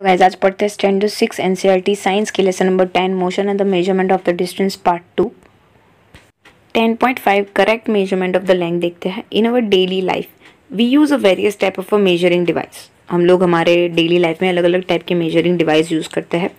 Guys आज पढ़ते हैं स्टैंडर्ड 6 एनसीईआरटी साइंस के lesson number 10 motion and the measurement of the distance part 2। 10.5 correct measurement of the length देखते हैं। In our daily life we use a various type of a measuring device. हम लोग हमारे daily life में अलग अलग type के measuring device use करते हैं।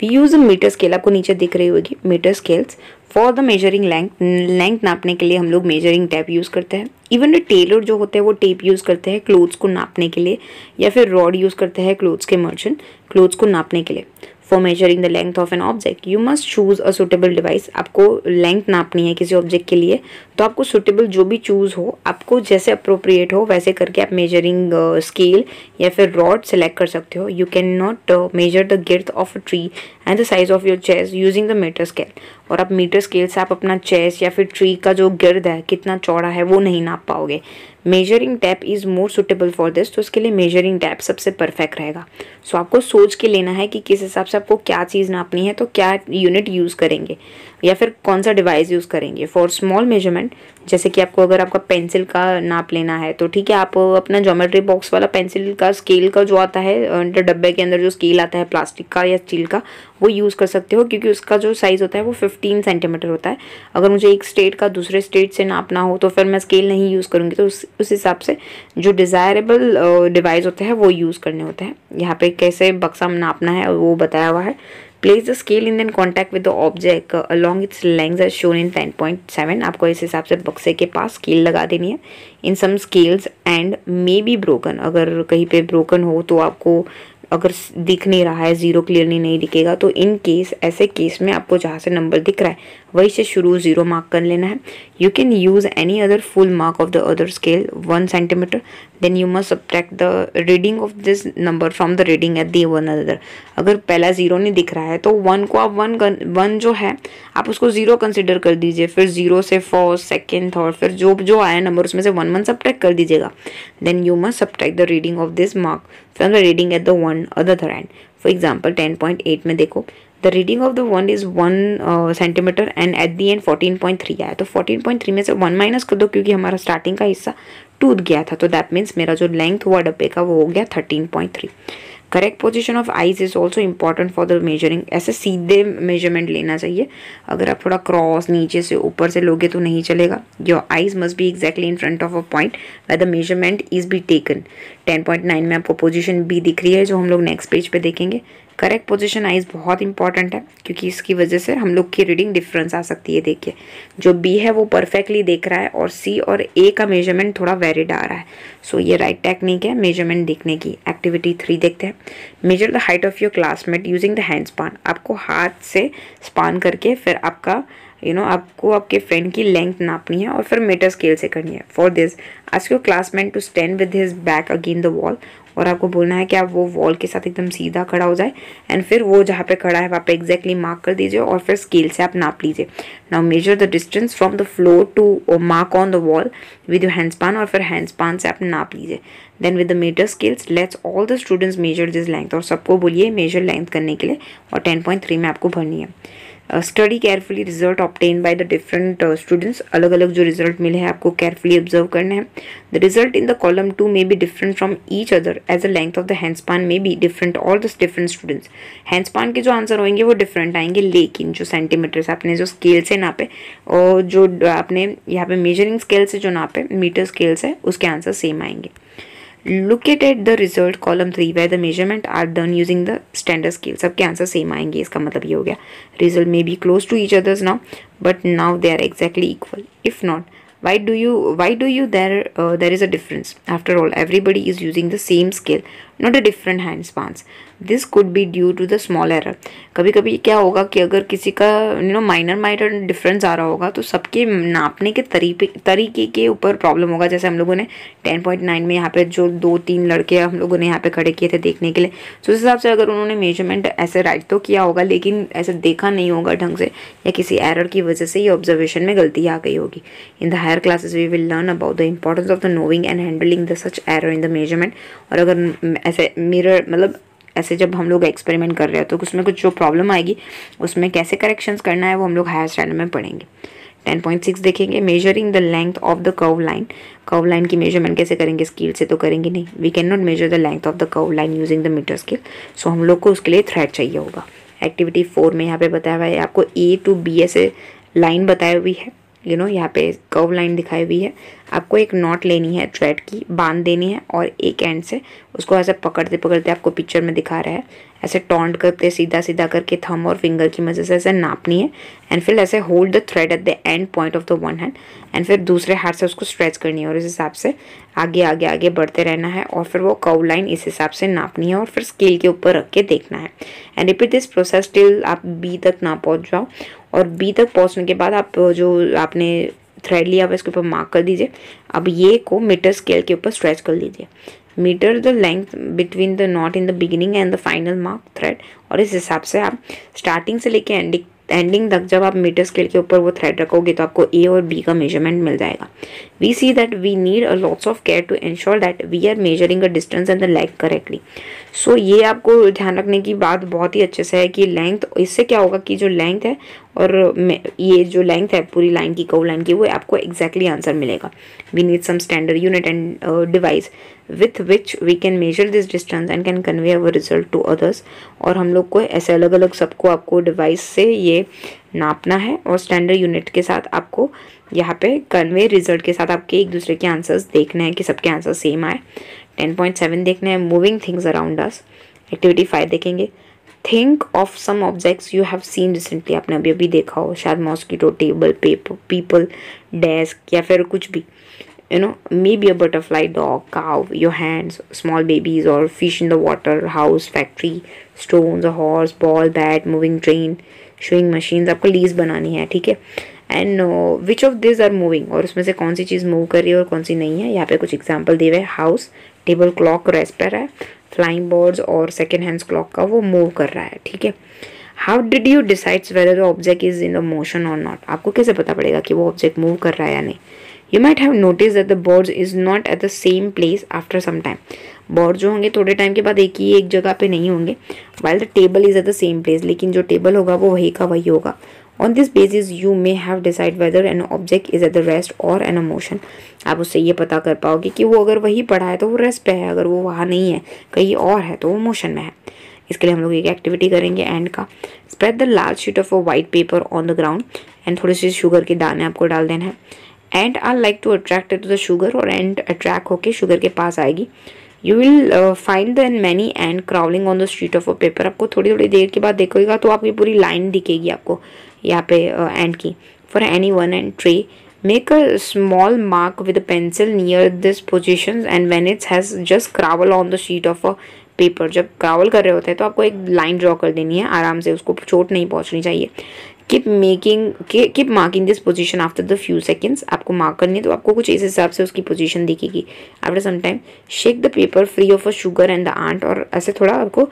We use a metre scale, आपको नीचे दिख रही होगी metre scales for the measuring length नापने के लिए हम लोग मेजरिंग टेप यूज़ करते हैं। इवन द टेलर जो होते हैं वो टेप यूज़ करते हैं क्लोथ्स को नापने के लिए, या फिर रॉड यूज़ करते हैं क्लोथ्स के मर्चेंट क्लोथ्स को नापने के लिए। For measuring the length of an object you must choose a suitable device. आपको लेंथ नापनी है किसी ऑब्जेक्ट के लिए तो आपको सुटेबल जो भी चूज हो, आपको जैसे अप्रोप्रिएट हो वैसे करके आप मेजरिंग स्केल या फिर रॉड सेलेक्ट कर सकते हो। You can not measure the girth of a tree and the size of your chest using the metre scale. और आप मीटर स्केल से आप अपना चेस्ट या फिर ट्री का जो गिर्द है कितना चौड़ा है वो नहीं नाप पाओगे। Measuring tap is more suitable for this, तो उसके लिए मेजरिंग टैप सबसे परफेक्ट रहेगा। सो आपको सोच के लेना है कि किस हिसाब से आपको क्या चीज़ नापनी है, तो क्या यूनिट यूज़ करेंगे या फिर कौन सा डिवाइस यूज़ करेंगे। फॉर स्मॉल मेजरमेंट, जैसे कि आपको अगर आपका पेंसिल का नाप लेना है तो ठीक है, आप अपना ज्योमेट्री बॉक्स वाला पेंसिल का स्केल का जो आता है डब्बे के अंदर जो स्केल आता है प्लास्टिक का या स्टील का, वो यूज़ कर सकते हो, क्योंकि उसका जो साइज़ होता है वो 15 सेंटीमीटर होता है। अगर मुझे एक स्टेट का दूसरे स्टेट से नापना हो तो फिर मैं स्केल नहीं यूज़ करूँगी, तो उस हिसाब से जो डिज़ायरेबल डिवाइस होते हैं वो यूज़ करने होते हैं। यहाँ पे कैसे बक्सा नापना है वो बताया हुआ है। Place the scale in then contact with the object along its length as shown in 10.7। आपको इस हिसाब से बक्से के पास स्केल लगा देनी है। In some scales end may be broken, अगर कहीं पे ब्रोकन हो तो आपको अगर दिख नहीं रहा है, जीरो क्लियरली नहीं दिखेगा, तो इन केस ऐसे केस में आपको जहाँ से नंबर दिख रहा है वहीं से शुरू जीरो मार्क कर लेना है। You can use any other full mark of the other scale 1 centimetre, then you must subtract the reading of this number from the reading at the one other. अगर पहला जीरो नहीं दिख रहा है तो वन को आप वन जो है आप उसको जीरो कंसिडर कर दीजिए, फिर जीरो से फर्स्ट सेकेंड थर्ड फिर जो आया नंबर उसमें से वन सब्ट्रैक्ट कर दीजिएगा। Then you must subtract the reading of this mark from the reading at the one other end. For example 10.8 में देखो, the reading of the one is 1 centimetre and at the end 14.3 आया, तो 14.3 में से 1 minus कर दो क्योंकि हमारा स्टार्टिंग का हिस्सा टूट गया था, तो दैट मीन्स मेरा जो लेंथ हुआ डब्बे का वो हो गया 13.3। Correct position of eyes is also important for the measuring. ऐसे सीधे मेजरमेंट लेना चाहिए, अगर आप थोड़ा क्रॉस नीचे से ऊपर से लोगे तो नहीं चलेगा। Your eyes must be exactly in front of a point where the measurement is be taken. 10.9 में आपको पोजीशन बी दिख रही है जो हम लोग नेक्स्ट पेज पे देखेंगे। करेक्ट पोजीशन आइज बहुत इंपॉर्टेंट है क्योंकि इसकी वजह से हम लोग की रीडिंग डिफरेंस आ सकती है। देखिए जो बी है वो परफेक्टली देख रहा है और सी और ए का मेजरमेंट थोड़ा वेरिड आ रहा है। सो ये राइट टेक्निक है मेजरमेंट देखने की। एक्टिविटी 3 देखते हैं। Measure the height of your classmate using the hand span. आपको हाथ से स्पान करके फिर आपका आपको आपके फ्रेंड की लेंथ नापनी है और फिर मीटर स्केल से करनी है। For this ask your classmate to stand with his back again the wall, और आपको बोलना है कि आप वो वॉल के साथ एकदम सीधा खड़ा हो जाए एंड फिर वो जहाँ पे खड़ा है वहाँ पे एग्जैक्टली मार्क कर दीजिए और फिर स्केल से आप नाप लीजिए। Now measure the distance from the floor to mark on the wall with your hand span, और फिर हैंड स्पान से आप नाप लीजिए। Then with the metre scales let's all the students measure this length, और सबको बोलिए मेजर लेंथ करने के लिए, और 10.3 में आपको भरनी है। Study carefully result obtain by the different students. अलग अलग जो रिजल्ट मिले हैं आपको केयरफुली ऑब्जर्व करना है। The result in the column 2 may be different from each other as the length of the hand span may be different all the different students. Hand span के जो आंसर होंगे वो different आएंगे, लेकिन जो centimetres आपने जो स्केल से नापे और जो आपने यहाँ पे मेजरिंग स्केल से जो नापे मीटर स्केल से, उसके आंसर सेम आएंगे। Look at the result column 3 where the measurement are done using the standard scale। सबके आंसर सेम आएंगे, इसका मतलब ये हो गया result may be close to each others now but now they are exactly equal। If not, why do you there is a difference? After all, everybody is using the same scale, not a different hand spans। This could be due to the small error। कभी कभी क्या होगा कि अगर किसी का minor difference आ रहा होगा तो सबके नापने के तरीके के ऊपर प्रॉब्लम होगा। जैसे हम लोगों ने 10.9 में यहाँ पे जो 2-3 लड़के हम लोगों ने यहाँ पे खड़े किए थे देखने के लिए, तो उस हिसाब से अगर उन्होंने मेजरमेंट ऐसे राइट तो किया होगा लेकिन ऐसे देखा नहीं होगा ढंग से, या किसी एरर की वजह से ये ऑब्जर्वेशन में गलती आ गई होगी। In the higher classes we will learn about the importance of the knowing and handling the such error in the measurement. और अगर ऐसे मिरर ऐसे जब हम लोग एक्सपेरिमेंट कर रहे हैं तो उसमें कुछ जो प्रॉब्लम आएगी उसमें कैसे करेक्शंस करना है वो हम लोग हायर स्टैंडर्ड में पढ़ेंगे। 10.6 देखेंगे, measuring the length of the curve line. Curve line की मेजरमेंट कैसे करेंगे, स्केल से तो करेंगे नहीं, we can not measure the length of the curve line using the metre scale, so हम लोग को उसके लिए थ्रेड चाहिए होगा। एक्टिविटी 4 में यहाँ पे बताया हुआ है आपको A to B ऐसे लाइन बताई हुई है, यहाँ पे कर्व लाइन दिखाई हुई है, आपको एक नॉट लेनी है, थ्रेड की बांध देनी है और एक एंड से उसको ऐसे पकड़ते पकड़ते आपको पिक्चर में दिखा रहा है, ऐसे टॉन्ट करते सीधा सीधा करके थंब और फिंगर की मदद से ऐसे नापनी है एंड फिर ऐसे hold the thread at the end point of the one hand and फिर दूसरे हाथ से उसको स्ट्रेच करनी है और इस हिसाब से आगे आगे आगे बढ़ते रहना है और फिर वो कर्व लाइन इस हिसाब से नापनी है और फिर स्केल के ऊपर रख के देखना है and repeat this process till आप बी तक ना पहुंच जाओ। और बी तक पहुंचने के बाद आप जो आपने थ्रेड लिया हुआ इसके ऊपर मार्क कर दीजिए। अब ये को मीटर स्केल के ऊपर स्ट्रेच कर लीजिए, metre the length between the knot in the beginning and the final mark thread, और इस हिसाब से आप स्टार्टिंग से लेके एंडिंग तक जब आप मीटर स्केल के ऊपर वो थ्रेड रखोगे तो आपको ए और बी का मेजरमेंट मिल जाएगा। We see that we need a lots of care to ensure that we are measuring a distance and the length correctly. So ये आपको ध्यान रखने की बात बहुत ही अच्छे से है कि लेंथ, इससे क्या होगा कि जो लेंथ है और ये जो लेंथ है पूरी लाइन की, कर्व लाइन की, वो आपको एग्जैक्टली आंसर मिलेगा। We need some standard unit and device with which we can measure this distance and can convey our result to others। और हम लोग को ऐसे अलग अलग सबको आपको डिवाइस से ये नापना है और स्टैंडर्ड यूनिट के साथ आपको यहाँ पे कन्वे रिजल्ट के साथ आपके एक दूसरे के आंसर्स देखने हैं कि सबके आंसर सेम आए। 10.7 देखना है, moving things around us. Activity 5 देखेंगे, think of some objects you have seen recently, आपने अभी अभी देखा हो, शायद mosquito, table, paper, people, desk या फिर कुछ भी, maybe a butterfly, dog, cow, your hands, small babies or fish in the water, house, factory, stones, a horse, ball, bat, moving train, showing machines। आपको लीस्ट बनानी है, ठीक है। And which of this are moving, और उसमें से कौन सी चीज़ move कर रही है और कौन सी नहीं है। यहाँ पे कुछ एग्जाम्पल दिए हुए हैं, हाउस, टेबल क्लॉक रेस्ट पर है, फ्लाइंग बर्ड्स और सेकेंड हैंड्स क्लॉक का वो मूव कर रहा है, ठीक है। How did you decides whether the object is in the motion और नॉट, आपको कैसे पता पड़ेगा कि वो ऑब्जेक्ट मूव कर रहा है या नहीं। You might have noticed that the birds is not at the same place after some time। Bird जो होंगे थोड़े टाइम के बाद एक जगह पे नहीं होंगे, while the table is at the same place, लेकिन जो टेबल होगा वो वही का वही होगा। On this basis you may have decide whether an object is at the rest or in a motion। आप उससे ये पता कर पाओगे कि वो अगर वही पड़ा है तो वो रेस्ट पे है, अगर वो वहाँ नहीं है कहीं और है तो वो मोशन में है। इसके लिए हम लोग एक एक्टिविटी करेंगे एंड का, spread the large sheet of a white paper on the ground and थोड़ी सी शुगर के दाने आपको डाल देना है। Ant I like to attract to the sugar, और एंड अट्रैक्ट होके शुगर के पास आएगी। You will find the many ant crawling on the sheet of a paper. आपको थोड़ी थोड़ी देर के बाद देखोगा तो आपकी पूरी लाइन दिखेगी आपको यहाँ पे एंड की। For any one end try make a small mark with a pencil near this position and when it's has just crawl on the sheet of a paper. जब क्रावल कर रहे होते हैं तो आपको एक लाइन ड्रॉ कर देनी है आराम से, उसको चोट नहीं पहुंचनी चाहिए। Keep marking this position after the few seconds, आपको मार्क करनी है तो आपको कुछ इस हिसाब से उसकी पोजीशन दिखेगी। After some time shake the paper free of a sugar and the ant, और ऐसे थोड़ा आपको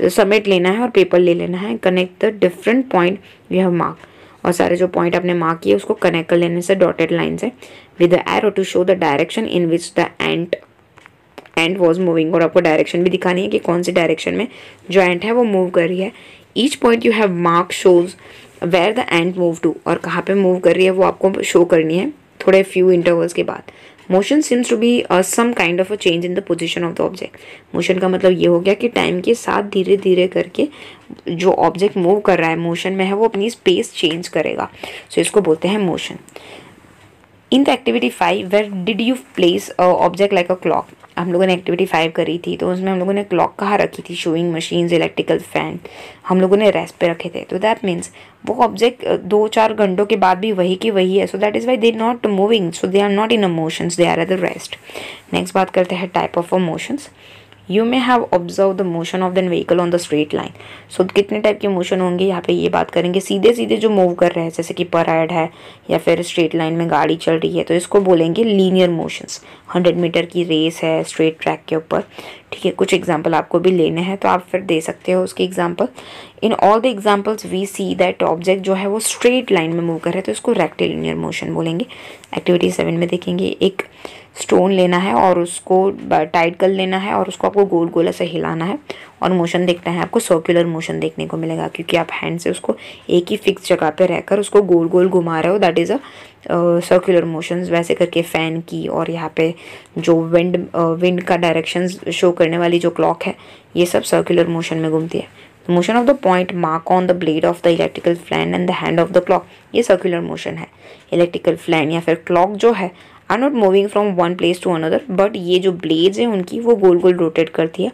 समेट लेना है और पेपर ले लेना है। Connect the different point you have mark, और सारे जो पॉइंट आपने मार्क किए उसको कनेक्ट कर लेने से डॉटेड लाइन से with the arrow to show the direction in which the ant was moving, और आपको डायरेक्शन भी दिखानी है कि कौन सी डायरेक्शन में जो एंट है वो मूव कर रही है। Each point you have mark shows where the ant move to, और कहाँ पे मूव कर रही है वो आपको शो करनी है थोड़े फ्यू इंटरवल्स के बाद। Motion seems to be some kind of a change in the position of the object. Motion का मतलब ये हो गया कि टाइम के साथ धीरे धीरे करके जो ऑब्जेक्ट मूव कर रहा है मोशन में है वो अपनी स्पेस चेंज करेगा, सो इसको बोलते हैं motion. In the activity 5 where did you place object like a clock, हम लोगों ने एक्टिविटी 5 करी थी तो उसमें हम लोगों ने क्लॉक कहाँ रखी थी, शोइंग मशीन्स, इलेक्ट्रिकल फैन हम लोगों ने रेस्ट पे रखे थे। तो दैट मीन्स वो ऑब्जेक्ट 2-4 घंटों के बाद भी वही की वही है, so that is why they not moving, so they are not in a motions, they are at the rest. Next बात करते हैं type of motions. You may have observe the motion of the vehicle on the straight line. So कितने type के motion होंगे यहाँ पे ये बात करेंगे। सीधे सीधे जो मूव कर रहे हैं जैसे कि पराइड है या फिर स्ट्रेट लाइन में गाड़ी चल रही है तो इसको बोलेंगे लीनियर मोशंस। 100 मीटर की रेस है स्ट्रेट ट्रैक के ऊपर, ठीक है। कुछ एग्जाम्पल आपको भी लेने हैं तो आप फिर दे सकते हो उसके example. In all the examples we see that object जो है वो स्ट्रेट लाइन में मूव कर रहा है तो इसको रेक्टिलिनियर मोशन बोलेंगे। एक्टिविटी 7 में देखेंगे एक स्टोन लेना है और उसको टाइट कर लेना है और उसको आपको गोल गोल ऐसे हिलाना है और मोशन देखना है। आपको सर्कुलर मोशन देखने को मिलेगा क्योंकि आप हैंड से उसको एक ही फिक्स जगह पे रहकर उसको गोल गोल घुमा रहे हो, that is a circular motions. वैसे करके फ़ैन की और यहाँ पे जो विंड का डायरेक्शन शो करने वाली जो क्लॉक है, ये सब सर्कुलर मोशन में घूमती है। Motion of the point mark on the blade of the electrical fan and the hand of the clock, ये सर्कुलर मोशन है। इलेक्ट्रिकल फ्लैन या फिर क्लॉक जो है are not moving from one place to another, but ये जो blades हैं उनकी वो गोल गोल रोटेट करती है।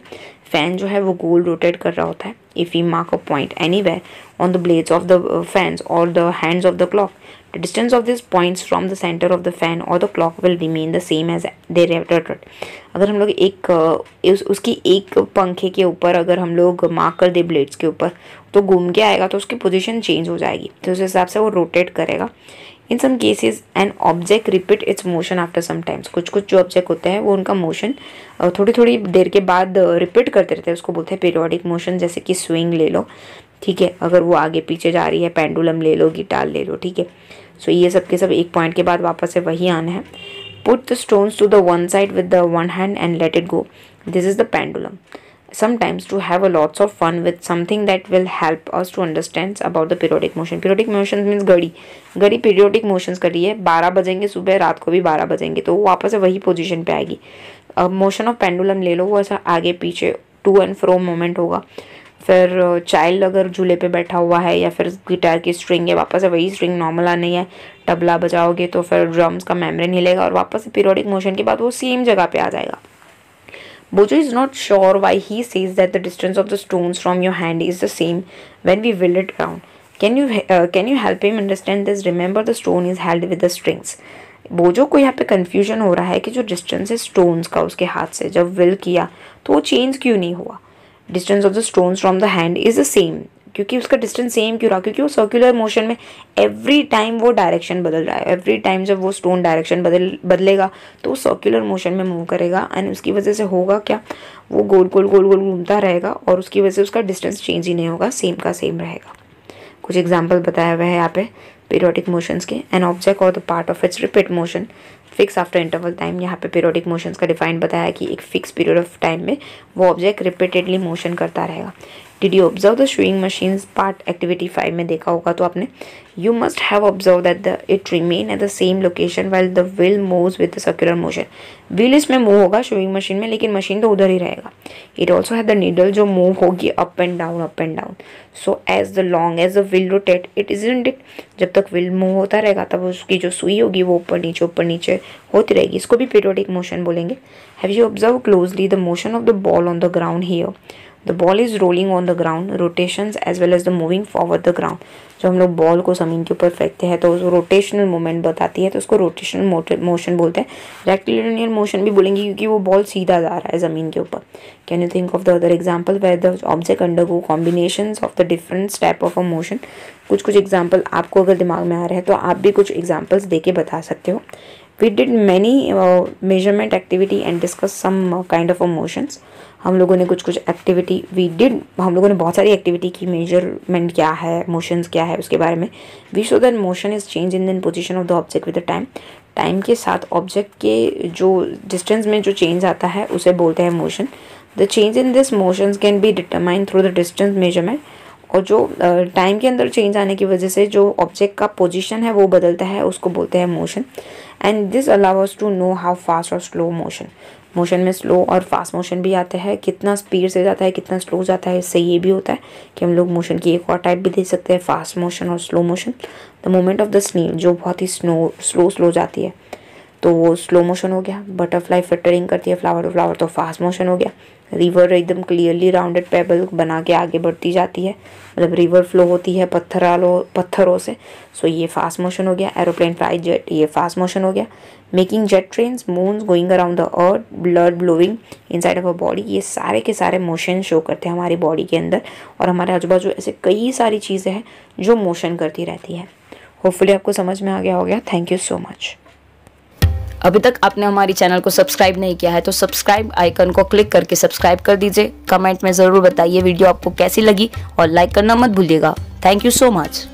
फैन जो है वो गोल रोटेट कर रहा होता है। If you mark a point anywhere on the blades of the fans और the hands of the clock, the distance of these points from the center of the fan or the clock will remain the same as they rotate। अगर हम लोग उसकी एक पंखे के ऊपर अगर हम लोग मार्क कर दे ब्लेड्स के ऊपर, तो घूम के आएगा तो उसकी पोजीशन चेंज हो जाएगी, तो उस हिसाब से वो रोटेट करेगा। In some cases an object repeat its motion after some times, कुछ जो ऑब्जेक्ट होते हैं वो उनका मोशन थोड़ी थोड़ी देर के बाद रिपीट करते रहते हैं, उसको बोलते हैं पीरियोडिक मोशन। जैसे कि स्विंग ले लो, ठीक है, अगर वो आगे पीछे जा रही है, पेंडुलम ले लो, गिटार ले लो, ठीक है। सो ये सब के सब एक पॉइंट के बाद वापस से वही आना है। Put the stones to the one side with the one hand and let it go, this is the pendulum. Sometimes to have a lots of fun with something that will help us to understand about the periodic motion. Periodic motion means घड़ी periodic motions कर रही है, 12 बजेंगे सुबह, रात को भी 12 बजेंगे, तो वो वापस से वही पोजीशन पे आएगी। अब मोशन ऑफ पेंडुलम ले लो, वो ऐसा आगे पीछे टू एंड फ्रो मोमेंट होगा। फिर चाइल्ड अगर झूले पे बैठा हुआ है या फिर गिटार की स्ट्रिंग है, वापस से वही स्ट्रिंग नॉर्मल आनी है। तबला बजाओगे तो फिर ड्रम्स का मेम्ब्रेन हिलेगा और वापस से पीरियोडिक मोशन के बाद वो सेम जगह पे आ जाएगा। Bojo is not sure why he says that the distance of the stones from your hand is the same when we wheel it around. Can you help him understand this? Remember the stone is held with the strings. बोजो को यहाँ पे confusion हो रहा है कि जो distance है स्टोन्स का उसके हाथ से जब विल किया तो वो चेंज क्यों नहीं हुआ। Distance of the stones from the hand is the same, क्योंकि उसका डिस्टेंस सेम क्यों रहा, क्योंकि वो सर्कुलर मोशन में एवरी टाइम वो डायरेक्शन बदल रहा है। एवरी टाइम जब वो स्टोन डायरेक्शन बदलेगा तो वो सर्कुलर मोशन में मूव करेगा एंड उसकी वजह से होगा क्या, वो गोल गोल गोल गोल घूमता रहेगा और उसकी वजह से उसका डिस्टेंस चेंज ही नहीं होगा, सेम का सेम रहेगा। कुछ एग्जाम्पल बताया हुआ है यहाँ पे पीरियोडिक मोशंस के। एन ऑब्जेक्ट और the part of its repeat motion fix after interval time. यहाँ पे पीरियोडिक मोशंस का डिफाइन बताया कि एक फिक्स पीरियड ऑफ टाइम में वो ऑब्जेक्ट रिपीटेडली मोशन करता रहेगा। Did you observe the swing machines part activity 5 में देखा होगा तो आपने, you must have observed that it remain at the same location while the wheel moves with the circular motion. Wheel इसमें move होगा swing machine में, लेकिन machine तो उधर ही रहेगा। इट ऑल्सो है द नीडल जो मूव होगी up and down up and down. So as the long as the wheel rotate it isn't it, जब तक व्हील मूव होता रहेगा तब उसकी जो सुई होगी वो ऊपर नीचे होती रहेगी। इसको भी पीरियोडिक मोशन बोलेंगे। Have you observe closely the motion of the ball on the ground here. The ball is rolling on the ground, rotations as well as the moving forward the ground। जब हम लोग ball को ज़मीन के ऊपर फेंकते हैं तो रोटेशनल मूवमेंट बताती है, तो उसको रोटेशनल मोशन बोलते हैं। रेक्टिलिनियर मोशन भी बोलेंगे क्योंकि वो बॉल सीधा जा रहा है ज़मीन के ऊपर। Can you think of the other example where the object undergo combinations of the different type of a motion. कुछ एग्जाम्पल आपको अगर दिमाग में आ रहे हैं तो आप भी कुछ एग्जाम्पल्स दे के बता सकते हो। We did many measurement activity and discuss some kind of emotions। हम लोगों ने कुछ एक्टिविटी हम लोगों ने बहुत सारी एक्टिविटी की। मेजरमेंट क्या है, मोशंस क्या है, उसके बारे में। We show that motion is change in the position of the object with the time. Time के साथ ऑब्जेक्ट के जो डिस्टेंस में जो चेंज आता है उसे बोलते हैं motion. The change in this motions can be determine through the distance measurement. और जो टाइम के अंदर चेंज आने की वजह से जो ऑब्जेक्ट का पोजीशन है वो बदलता है, उसको बोलते हैं motion. And this allow us to know how fast और स्लो मोशन में स्लो और फास्ट मोशन भी आते हैं, कितना स्पीड से जाता है कितना स्लो जाता है। इससे ये भी होता है कि हम लोग मोशन की एक और टाइप भी दे सकते हैं, फास्ट मोशन और slow motion. The moment of the snail जो बहुत ही स्लो जाती है तो वो स्लो मोशन हो गया। बटरफ्लाई फ्लटरिंग करती है फ्लावर टू फ्लावर तो फास्ट मोशन हो गया। रिवर एकदम क्लियरली राउंडेड पेबल बना के आगे बढ़ती जाती है, मतलब रिवर फ्लो होती है पत्थरों से, सो ये फास्ट मोशन हो गया। एरोप्लेन फ्लाई जेट, ये फास्ट मोशन हो गया। Making jet trains, moons going around the earth, blood blowing inside of a body, ये सारे के सारे मोशन शो करते हैं हमारी बॉडी के अंदर। और हमारे आजू बाजू ऐसे कई सारी चीज़ें हैं जो मोशन करती रहती है। होपफुली आपको समझ में आ गया होगा। Thank you so much. अभी तक आपने हमारी चैनल को सब्सक्राइब नहीं किया है तो सब्सक्राइब आइकन को क्लिक करके सब्सक्राइब कर दीजिए। कमेंट में ज़रूर बताइए वीडियो आपको कैसी लगी और लाइक करना मत भूलिएगा। Thank you so much.